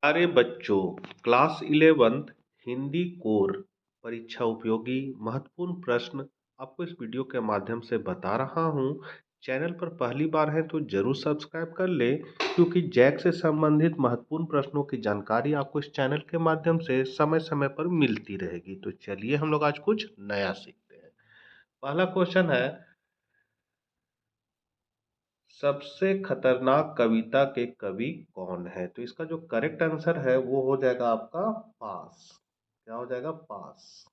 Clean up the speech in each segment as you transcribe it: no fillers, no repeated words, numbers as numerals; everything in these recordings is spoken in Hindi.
प्यारे बच्चों, क्लास 11th हिंदी कोर परीक्षा उपयोगी महत्वपूर्ण प्रश्न आपको इस वीडियो के माध्यम से बता रहा हूं। चैनल पर पहली बार है तो जरूर सब्सक्राइब कर ले, क्योंकि जैक से संबंधित महत्वपूर्ण प्रश्नों की जानकारी आपको इस चैनल के माध्यम से समय समय पर मिलती रहेगी। तो चलिए हम लोग आज कुछ नया सीखते हैं। पहला क्वेश्चन है, सबसे खतरनाक कविता के कवि कौन है? तो इसका जो करेक्ट आंसर है वो हो जाएगा आपका पास। क्या हो जाएगा? पास।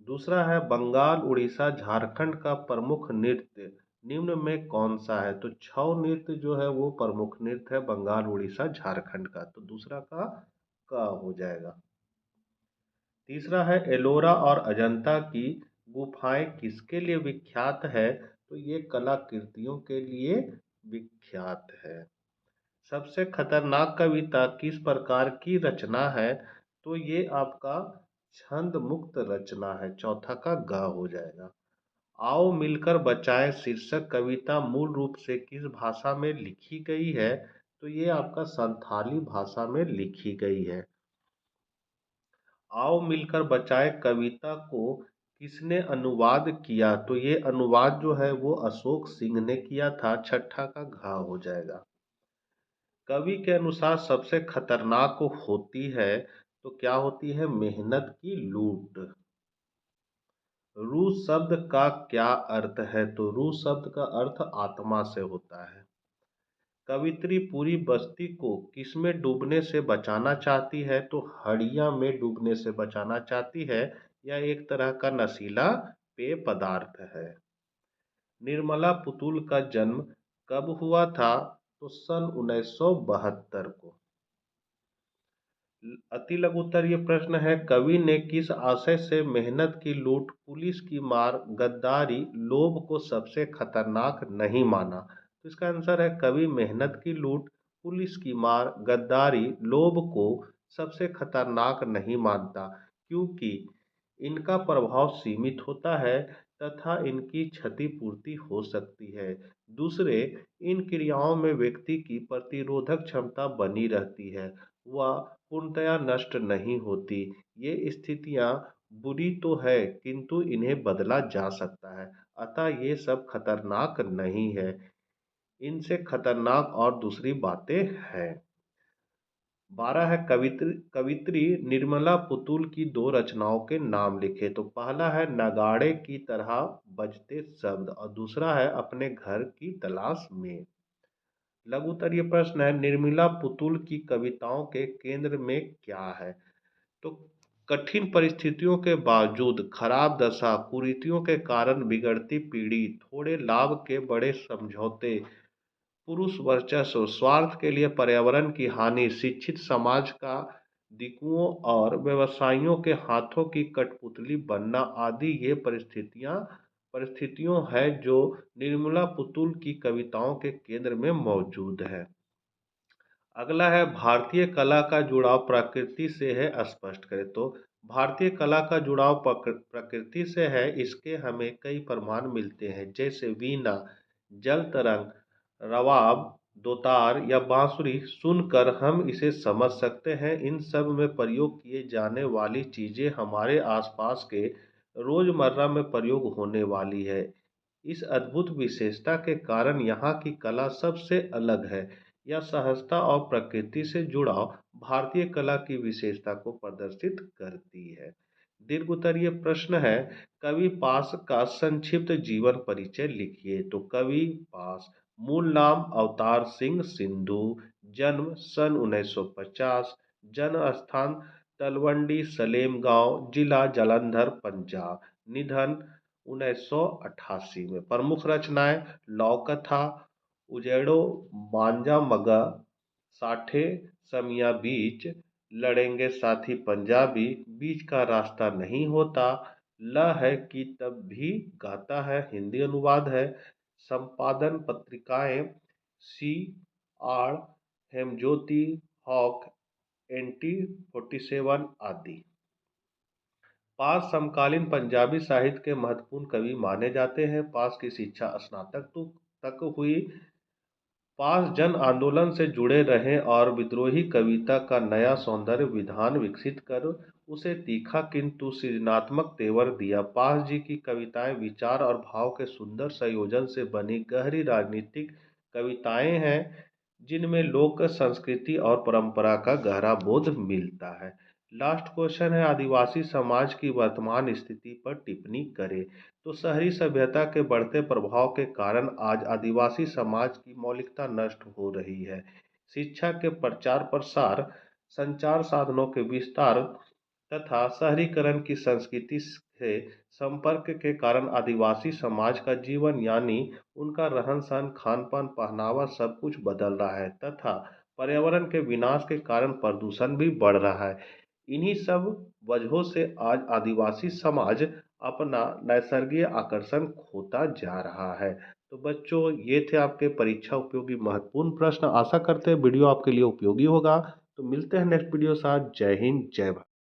दूसरा है, बंगाल, उड़ीसा, झारखंड का प्रमुख नृत्य निम्न में कौन सा है? तो छऊ नृत्य जो है वो प्रमुख नृत्य है बंगाल, उड़ीसा, झारखंड का। तो दूसरा का हो जाएगा। तीसरा है, एलोरा और अजंता की गुफाएं किसके लिए विख्यात है? तो ये कलाकृतियों के लिए विख्यात है। सबसे खतरनाक कविता किस प्रकार की रचना है? तो ये आपका छंद मुक्त रचना है। चौथा का ग हो जाएगा। आओ मिलकर बचाएं शीर्षक कविता मूल रूप से किस भाषा में लिखी गई है? तो ये आपका संथाली भाषा में लिखी गई है। आओ मिलकर बचाएं कविता को किसने अनुवाद किया? तो ये अनुवाद जो है वो अशोक सिंह ने किया था। छठा का घा हो जाएगा। कवि के अनुसार सबसे खतरनाक होती है, तो क्या होती है? मेहनत की लूट। रू शब्द का क्या अर्थ है? तो रू शब्द का अर्थ आत्मा से होता है। कवित्री पूरी बस्ती को किसमें डूबने से बचाना चाहती है? तो हड़िया में डूबने से बचाना चाहती है। यह एक तरह का नशीला पेय पदार्थ है। निर्मला पुतुल का जन्म कब हुआ था? तो सन 1972 को। अति लघुत्तर ये प्रश्न है, कवि ने किस आशय से मेहनत की लूट, पुलिस की मार, गद्दारी, लोभ को सबसे खतरनाक नहीं माना? तो इसका आंसर है, कवि मेहनत की लूट, पुलिस की मार, गद्दारी, लोभ को सबसे खतरनाक नहीं मानता, क्योंकि इनका प्रभाव सीमित होता है तथा इनकी क्षतिपूर्ति हो सकती है। दूसरे, इन क्रियाओं में व्यक्ति की प्रतिरोधक क्षमता बनी रहती है, वह पूर्णतया नष्ट नहीं होती। ये स्थितियां बुरी तो है, किंतु इन्हें बदला जा सकता है, अतः ये सब खतरनाक नहीं है। इनसे खतरनाक और दूसरी बातें हैं। 12 है, कवित्री निर्मला पुतुल की दो रचनाओं के नाम लिखे। तो पहला है नगाड़े की तरह बजते शब्द, और दूसरा है अपने घर की तलाश में। लघुत्तर ये प्रश्न है, निर्मला पुतुल की कविताओं के केंद्र में क्या है? तो कठिन परिस्थितियों के बावजूद खराब दशा, कुरीतियों के कारण बिगड़ती पीढ़ी, थोड़े लाभ के बड़े समझौते, पुरुष वर्चस्व, स्वार्थ के लिए पर्यावरण की हानि, शिक्षित समाज का दिकुओं और व्यवसायियों के हाथों की कठपुतली बनना आदि ये परिस्थितियों है जो निर्मला पुतुल की कविताओं के केंद्र में मौजूद है। अगला है, भारतीय कला का जुड़ाव प्रकृति से है, स्पष्ट करें। तो भारतीय कला का जुड़ाव प्रकृति से है, इसके हमें कई प्रमाण मिलते हैं, जैसे वीणा, जल तरंग, रवाब, दोतार या बांसुरी सुनकर हम इसे समझ सकते हैं। इन सब में प्रयोग किए जाने वाली चीजें हमारे आसपास के रोजमर्रा में प्रयोग होने वाली है। इस अद्भुत विशेषता के कारण यहाँ की कला सबसे अलग है। यह सहजता और प्रकृति से जुड़ाव भारतीय कला की विशेषता को प्रदर्शित करती है। दीर्घोत्तरीय प्रश्न है, कवि पास का संक्षिप्त जीवन परिचय लिखिए। तो कवि पास, मूल नाम अवतार सिंह सिंधु, जन्म सन 1950, जन्म स्थान तलवंडी सलेम गांव, जिला जालंधर, पंजाब, निधन 1988 में। प्रमुख रचनाएं लौ कथा, उजेड़ो मांझा मगा, साठे समिया बीच, लड़ेंगे साथी पंजाबी, बीच का रास्ता नहीं होता, ल है कि तब भी गाता है, हिंदी अनुवाद है। संपादन पत्रिकाएं सी आर, हेमज्योति, हॉक, एनटी 47 आदि। पास समकालीन पंजाबी साहित्य के महत्वपूर्ण कवि माने जाते हैं। पास की शिक्षा स्नातक तक हुई। पास जन आंदोलन से जुड़े रहे और विद्रोही कविता का नया सौंदर्य विधान विकसित कर उसे तीखा किंतु सृजनात्मक तेवर दिया। पास जी की कविताएं विचार और भाव के सुंदर संयोजन से बनी गहरी राजनीतिक कविताएं हैं, जिनमें लोक संस्कृति और परंपरा का गहरा बोध मिलता है। लास्ट क्वेश्चन है, आदिवासी समाज की वर्तमान स्थिति पर टिप्पणी करें। तो शहरी सभ्यता के बढ़ते प्रभाव के कारण आज आदिवासी समाज की मौलिकता नष्ट हो रही है। शिक्षा के प्रचार प्रसार, संचार साधनों के विस्तार तथा शहरीकरण की संस्कृति से संपर्क के कारण आदिवासी समाज का जीवन यानी उनका रहन सहन, खान पान, पहनावा सब कुछ बदल रहा है तथा पर्यावरण के विनाश के कारण प्रदूषण भी बढ़ रहा है। इन्हीं सब वजहों से आज आदिवासी समाज अपना नैसर्गिक आकर्षण खोता जा रहा है। तो बच्चों, ये थे आपके परीक्षा उपयोगी महत्वपूर्ण प्रश्न। आशा करते हैं वीडियो आपके लिए उपयोगी होगा। तो मिलते हैं नेक्स्ट वीडियो साथ। जय हिंद, जय भारत।